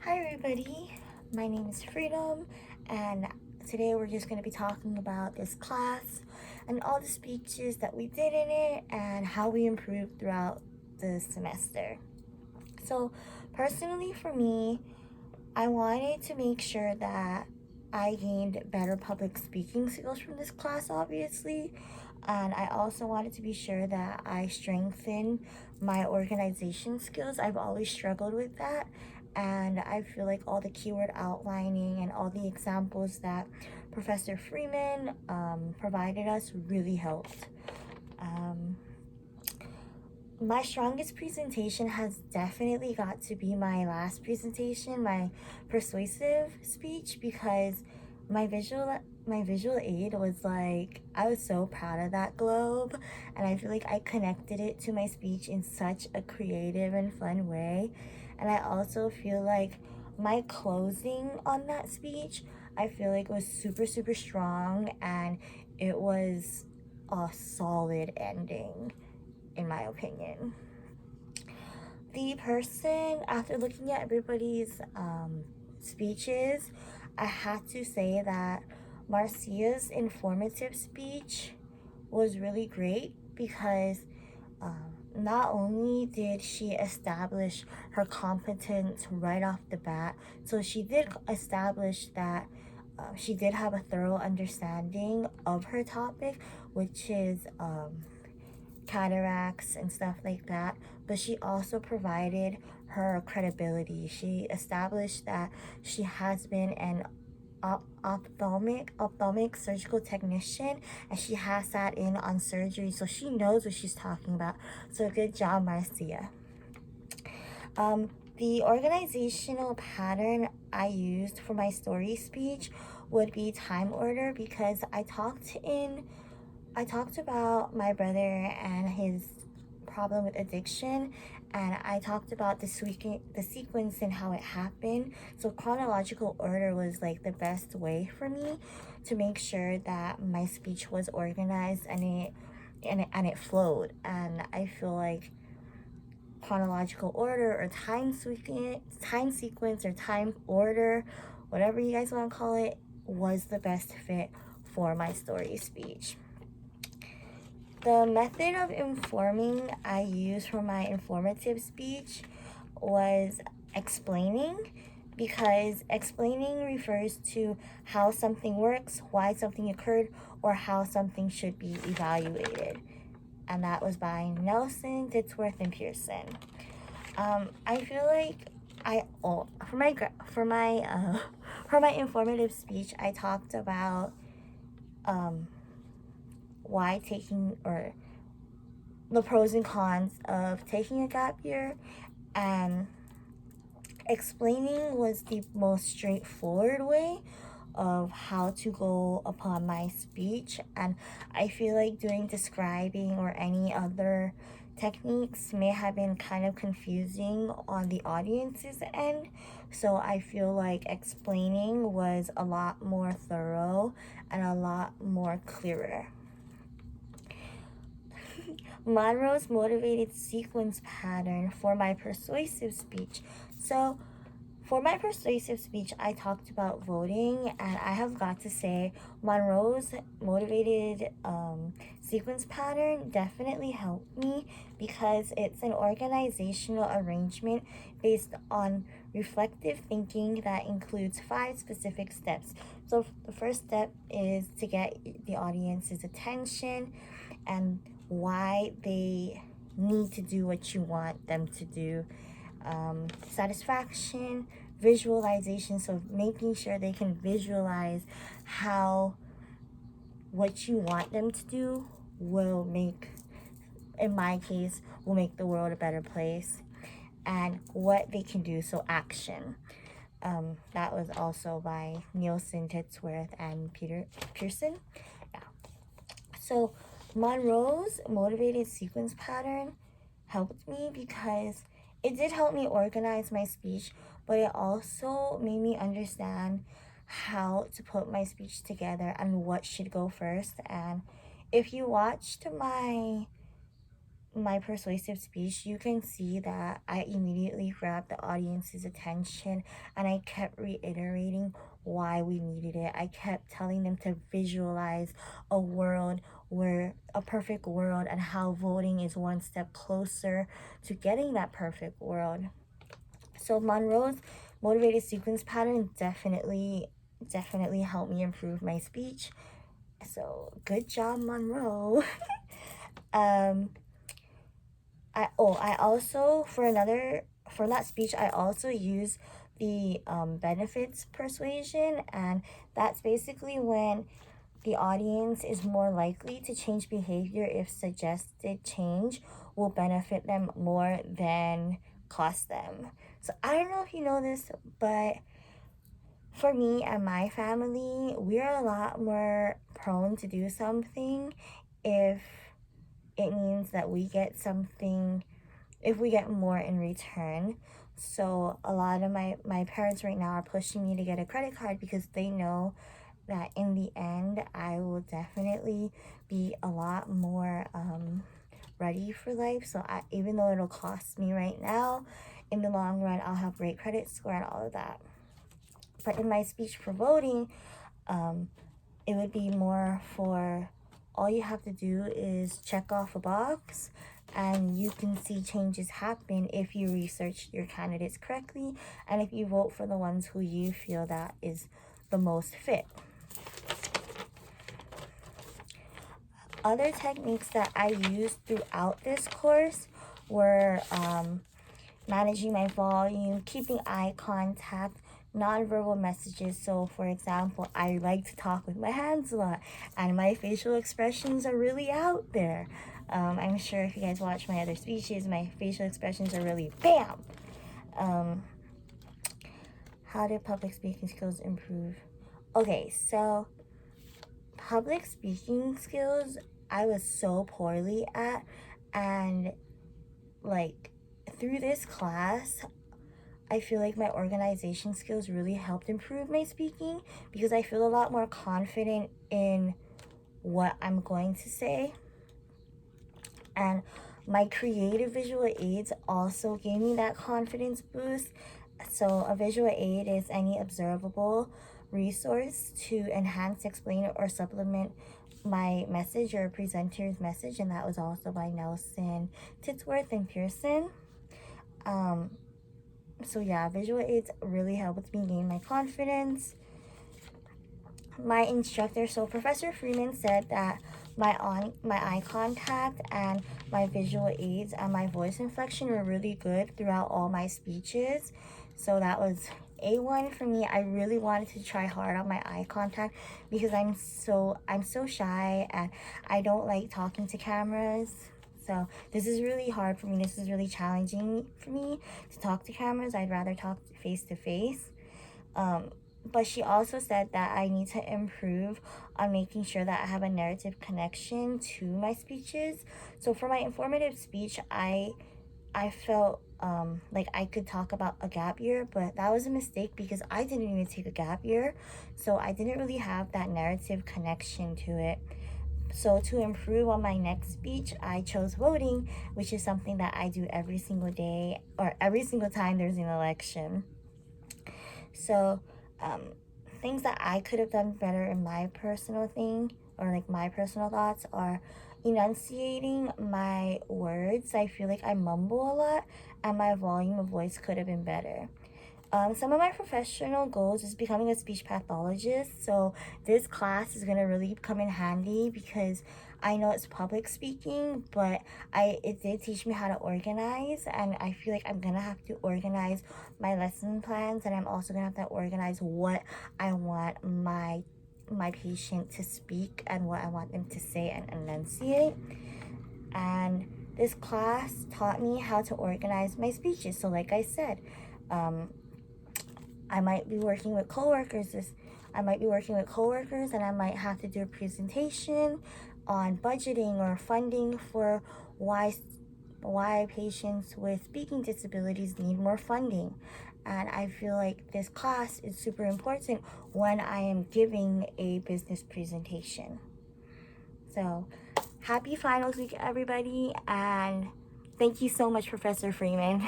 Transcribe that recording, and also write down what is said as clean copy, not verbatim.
Hi everybody, my name is Freedom, and today we're just going to be talking about this class and all the speeches that we did in it and how we improved throughout the semester. So personally for me, I wanted to make sure that I gained better public speaking skills from this class, obviously, and I also wanted to be sure that I strengthen my organization skills. I've always struggled with that, and I feel like all the keyword outlining and all the examples that Professor Freeman provided us really helped. My strongest presentation has definitely got to be my last presentation, my persuasive speech, because my visual aid was like, I was so proud of that globe, and I feel like I connected it to my speech in such a creative and fun way. And I also feel like my closing on that speech, I feel like was super strong, and it was a solid ending in my opinion. The person, after looking at everybody's speeches, I had to say that Marcia's informative speech was really great because not only did she establish her competence right off the bat, so she did establish that she did have a thorough understanding of her topic, which is cataracts and stuff like that, but she also provided her credibility. She established that she has been an ophthalmic surgical technician, and she has sat in on surgery, so she knows what she's talking about. So good job, Marcia. The organizational pattern I used for my story speech would be time order, because I talked about my brother and his problem with addiction, and I talked about the sequence and how it happened. So chronological order was like the best way for me to make sure that my speech was organized and it flowed. And I feel like chronological order or time sequence or time order, whatever you guys want to call it, was the best fit for my story speech. The method of informing I used for my informative speech was explaining, because explaining refers to how something works, why something occurred, or how something should be evaluated. And that was by Nelson, Ditzworth, and Pearson. I feel like for my informative speech, I talked about why taking, or the pros and cons of taking a gap year, and explaining was the most straightforward way of how to go upon my speech. And I feel like doing describing or any other techniques may have been kind of confusing on the audience's end, so I feel like explaining was a lot more thorough and a lot more clearer. Monroe's motivated sequence pattern for my persuasive speech. So for my persuasive speech, I talked about voting, and I have got to say Monroe's motivated sequence pattern definitely helped me, because it's an organizational arrangement based on reflective thinking that includes 5 specific steps. So the first step is to get the audience's attention and why they need to do what you want them to do. Satisfaction, visualization, so making sure they can visualize how what you want them to do will make, in my case, will make the world a better place, and what they can do, so action. That was also by Nielsen, Titsworth, and Pearson. Yeah. So Monroe's motivated sequence pattern helped me because it did help me organize my speech, but it also made me understand how to put my speech together and what should go first. And if you watched my my persuasive speech, you can see that I immediately grabbed the audience's attention, and I kept reiterating why we needed it. I kept telling them to visualize a world where a perfect world, and how voting is one step closer to getting that perfect world. So Monroe's motivated sequence pattern definitely helped me improve my speech. So good job, Monroe. um I also, for that speech, I also use the benefits persuasion, and that's basically when the audience is more likely to change behavior if suggested change will benefit them more than cost them. So I don't know if you know this, but for me and my family, we're a lot more prone to do something if it means that we get something, if we get more in return. So a lot of my parents right now are pushing me to get a credit card because they know that in the end I will definitely be a lot more ready for life. So even though it'll cost me right now, in the long run I'll have great credit score and all of that. But in my speech for voting, it would be more for, all you have to do is check off a box, and you can see changes happen if you research your candidates correctly, and if you vote for the ones who you feel that is the most fit. Other techniques that I used throughout this course were managing my volume, keeping eye contact, nonverbal messages. So for example, I like to talk with my hands a lot, and my facial expressions are really out there. I'm sure if you guys watch my other speeches, my facial expressions are really bam. How did public speaking skills improve? Okay, so public speaking skills I was so poorly at, and like through this class I feel like my organization skills really helped improve my speaking, because I feel a lot more confident in what I'm going to say. And my creative visual aids also gave me that confidence boost. So a visual aid is any observable resource to enhance, explain, or supplement my message or presenter's message, and that was also by Nelson, Titsworth, and Pearson. So yeah, visual aids really helped me gain my confidence. My instructor, so Professor Freeman, said that my eye contact and my visual aids and my voice inflection were really good throughout all my speeches. So that was A1 for me. I really wanted to try hard on my eye contact because I'm so shy, and I don't like talking to cameras. So this is really hard for me. This is really challenging for me to talk to cameras. I'd rather talk face to face. But she also said that I need to improve on making sure that I have a narrative connection to my speeches. So for my informative speech, I felt like I could talk about a gap year, but that was a mistake because I didn't even take a gap year. So I didn't really have that narrative connection to it. So to improve on my next speech, I chose voting, which is something that I do every single day or every single time there's an election. So things that I could have done better in my personal thing, or like my personal thoughts, are enunciating my words. I feel like I mumble a lot, and my volume of voice could have been better. Some of my professional goals is becoming a speech pathologist. So this class is gonna really come in handy because I know it's public speaking, but it did teach me how to organize, and I feel like I'm gonna have to organize my lesson plans, and I'm also gonna have to organize what I want my patient to speak and what I want them to say and enunciate. And this class taught me how to organize my speeches. So like I said, I might be working with coworkers and I might have to do a presentation on budgeting or funding for why patients with speaking disabilities need more funding. And I feel like this class is super important when I am giving a business presentation. So Happy finals week, everybody, and thank you so much, Professor Freeman.